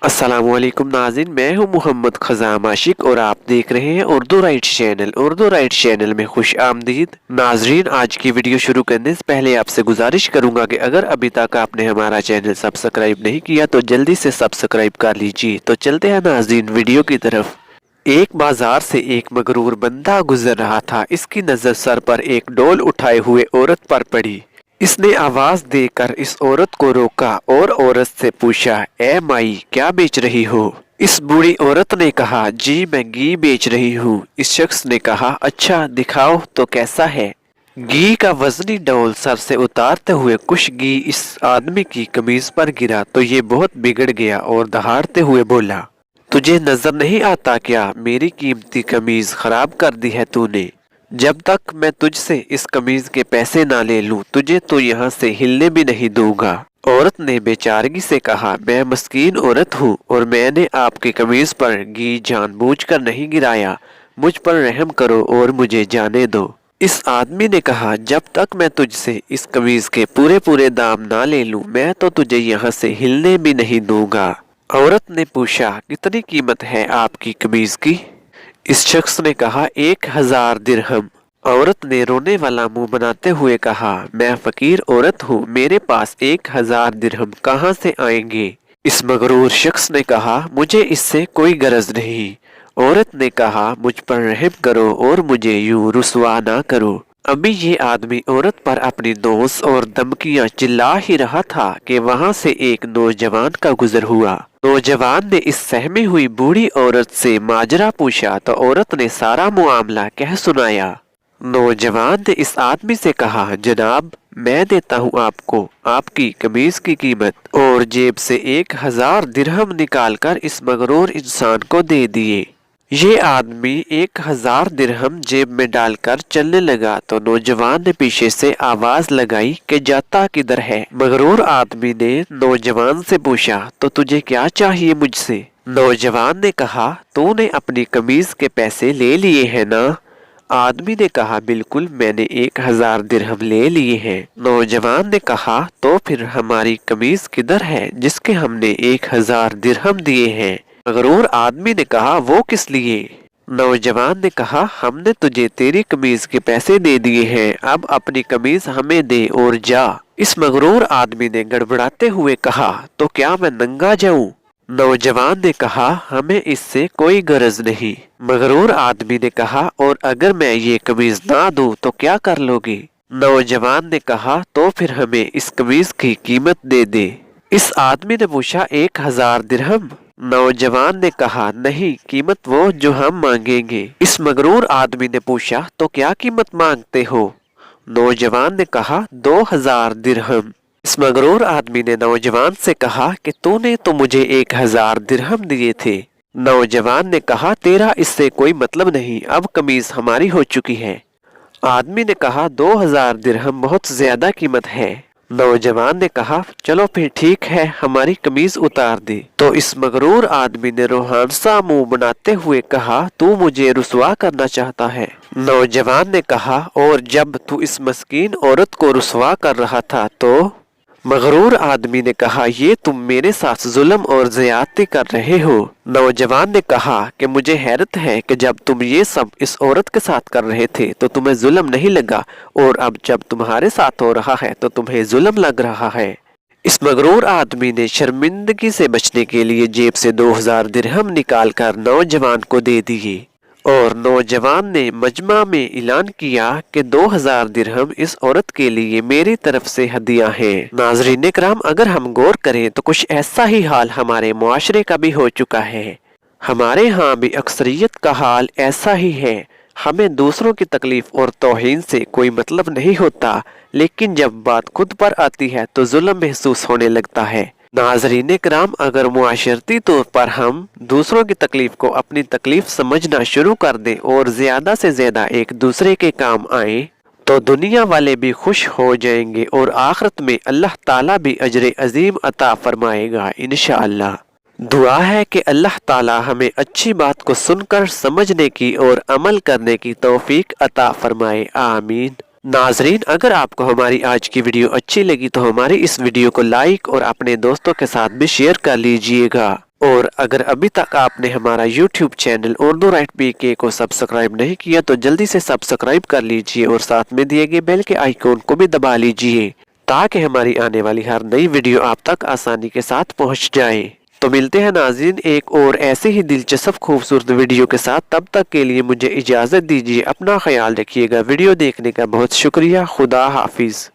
السلام علیکم ناظرین، میں ہوں محمد خزام عاشق اور آپ دیکھ رہے ہیں Urdu right channel. Urdu right channel میں خوش آمدید ناظرین۔ آج کی ویڈیو شروع کرنے سے پہلے آپ سے گزارش کروں گا کہ اگر ابھی تک آپ نے ہمارا چینل سبسکرائب نہیں کیا تو جلدی سے سبسکرائب کر لیجیے۔ تو چلتے ہیں ناظرین ویڈیو کی طرف۔ ایک بازار سے ایک مغرور بندہ گزر رہا تھا۔ اس کی نظر سر پر ایک ڈول اٹھائے ہوئے عورت پر پڑی۔ اس نے آواز دے کر اس عورت کو روکا اور عورت سے پوچھا، اے مائی، کیا بیچ رہی ہو؟ اس بوڑھی عورت نے کہا، جی میں گھی بیچ رہی ہوں۔ اس شخص نے کہا، اچھا دکھاؤ تو کیسا ہے؟ گھی کا وزنی ڈول سر سے اتارتے ہوئے کچھ گھی اس آدمی کی قمیض پر گرا تو یہ بہت بگڑ گیا اور دہاڑتے ہوئے بولا، تجھے نظر نہیں آتا کیا میری قیمتی قمیض خراب کر دی ہے تو نے؟ جب تک میں تجھ سے اس قمیض کے پیسے نہ لے لوں تجھے تو یہاں سے ہلنے بھی نہیں دوں گا۔ عورت نے بیچارگی سے کہا، میں مسکین عورت ہوں اور میں نے آپ کی قمیض پر گھی جان بوجھ کر نہیں گرایا، مجھ پر رحم کرو اور مجھے جانے دو۔ اس آدمی نے کہا، جب تک میں تجھ سے اس قمیض کے پورے دام نہ لے لوں میں تو تجھے یہاں سے ہلنے بھی نہیں دوں گا۔ عورت نے پوچھا، کتنی قیمت ہے آپ کی قمیض کی؟ اس شخص نے کہا، 1000 درہم۔ عورت نے رونے والا منہ بناتے ہوئے کہا، میں فقیر عورت ہوں، میرے پاس 1000 درہم کہاں سے آئیں گے؟ اس مغرور شخص نے کہا، مجھے اس سے کوئی غرض نہیں۔ عورت نے کہا، مجھ پر رحم کرو اور مجھے یوں رسوا نہ کرو۔ ابھی یہ آدمی عورت پر اپنی دوس اور دھمکیاں چلا ہی رہا تھا کہ وہاں سے ایک نوجوان کا گزر ہوا۔ نوجوان نے اس سہمی ہوئی بوڑھی عورت سے ماجرا پوچھا تو عورت نے سارا معاملہ کہہ سنایا۔ نوجوان نے اس آدمی سے کہا، جناب میں دیتا ہوں آپ کو آپ کی قمیض کی قیمت، اور جیب سے 1000 درہم نکال کر اس مغرور انسان کو دے دیے۔ یہ آدمی 1000 درہم جیب میں ڈال کر چلنے لگا تو نوجوان نے پیچھے سے آواز لگائی کہ جاتا کدھر ہے؟ مغرور آدمی نے نوجوان سے پوچھا، تو تجھے کیا چاہیے مجھ سے؟ نوجوان نے کہا، تو نے اپنی قمیض کے پیسے لے لیے ہیں نا؟ آدمی نے کہا، بالکل میں نے 1000 درہم لے لیے ہیں۔ نوجوان نے کہا، تو پھر ہماری قمیض کدھر ہے جس کے ہم نے 1000 درہم دیے ہیں؟ مغرور آدمی نے کہا، وہ کس لیے؟ نوجوان نے کہا، ہم نے تجھے تیری قمیض کے پیسے دے دیے ہیں، اب اپنی قمیض ہمیں دے اور جا۔ اس مغرور آدمی نے گڑبڑاتے ہوئے کہا، تو کیا میں ننگا جاؤں؟ نوجوان نے کہا، ہمیں اس سے کوئی غرض نہیں۔ مغرور آدمی نے کہا، اور اگر میں یہ قمیض نہ دوں تو کیا کر لو گے؟ نوجوان نے کہا، تو پھر ہمیں اس قمیض کی قیمت دے دے۔ اس آدمی نے پوچھا، 1000 درہم؟ نوجوان نے کہا، نہیں، قیمت وہ جو ہم مانگیں گے۔ اس مغرور آدمی نے پوچھا، تو کیا قیمت مانگتے ہو؟ نوجوان نے کہا، 2000 درہم۔ اس مغرور آدمی نے نوجوان سے کہا کہ تو نے تو مجھے 1000 درہم دیے تھے۔ نوجوان نے کہا، تیرا اس سے کوئی مطلب نہیں، اب قمیض ہماری ہو چکی ہے۔ آدمی نے کہا، 2000 درہم بہت زیادہ قیمت ہے۔ نوجوان نے کہا، چلو پھر ٹھیک ہے، ہماری قمیض اتار دے۔ تو اس مغرور آدمی نے روحان سا منہ بناتے ہوئے کہا، تو مجھے رسوا کرنا چاہتا ہے؟ نوجوان نے کہا، اور جب تو اس مسکین عورت کو رسوا کر رہا تھا تو؟ مغرور آدمی نے کہا، یہ تم میرے ساتھ ظلم اور زیادتی کر رہے ہو۔ نوجوان نے کہا کہ مجھے حیرت ہے کہ جب تم یہ سب اس عورت کے ساتھ کر رہے تھے تو تمہیں ظلم نہیں لگا، اور اب جب تمہارے ساتھ ہو رہا ہے تو تمہیں ظلم لگ رہا ہے۔ اس مغرور آدمی نے شرمندگی سے بچنے کے لیے جیب سے 2000 درہم نکال کر نوجوان کو دے دیے، اور نوجوان نے مجمع میں اعلان کیا کہ 2000 درہم اس عورت کے لیے میری طرف سے ہدیہ ہیں۔ ناظرین کرام، اگر ہم غور کریں تو کچھ ایسا ہی حال ہمارے معاشرے کا بھی ہو چکا ہے۔ ہمارے ہاں بھی اکثریت کا حال ایسا ہی ہے۔ ہمیں دوسروں کی تکلیف اور توہین سے کوئی مطلب نہیں ہوتا، لیکن جب بات خود پر آتی ہے تو ظلم محسوس ہونے لگتا ہے۔ ناظرین کرام، اگر معاشرتی طور پر ہم دوسروں کی تکلیف کو اپنی تکلیف سمجھنا شروع کر دیں اور زیادہ سے زیادہ ایک دوسرے کے کام آئیں تو دنیا والے بھی خوش ہو جائیں گے اور آخرت میں اللہ تعالیٰ بھی اجر عظیم عطا فرمائے گا انشاءاللہ۔ دعا ہے کہ اللہ تعالیٰ ہمیں اچھی بات کو سن کر سمجھنے کی اور عمل کرنے کی توفیق عطا فرمائے، آمین۔ ناظرین، اگر آپ کو ہماری آج کی ویڈیو اچھی لگی تو ہماری اس ویڈیو کو لائک اور اپنے دوستوں کے ساتھ بھی شیئر کر لیجئے گا، اور اگر ابھی تک آپ نے ہمارا یوٹیوب چینل اردو رائٹ پی کے کو سبسکرائب نہیں کیا تو جلدی سے سبسکرائب کر لیجئے اور ساتھ میں دیے گئے بیل کے آئیکن کو بھی دبا لیجئے تاکہ ہماری آنے والی ہر نئی ویڈیو آپ تک آسانی کے ساتھ پہنچ جائے۔ تو ملتے ہیں ناظرین ایک اور ایسے ہی دلچسپ خوبصورت ویڈیو کے ساتھ، تب تک کے لیے مجھے اجازت دیجیے، اپنا خیال رکھیے گا۔ ویڈیو دیکھنے کا بہت شکریہ، خدا حافظ۔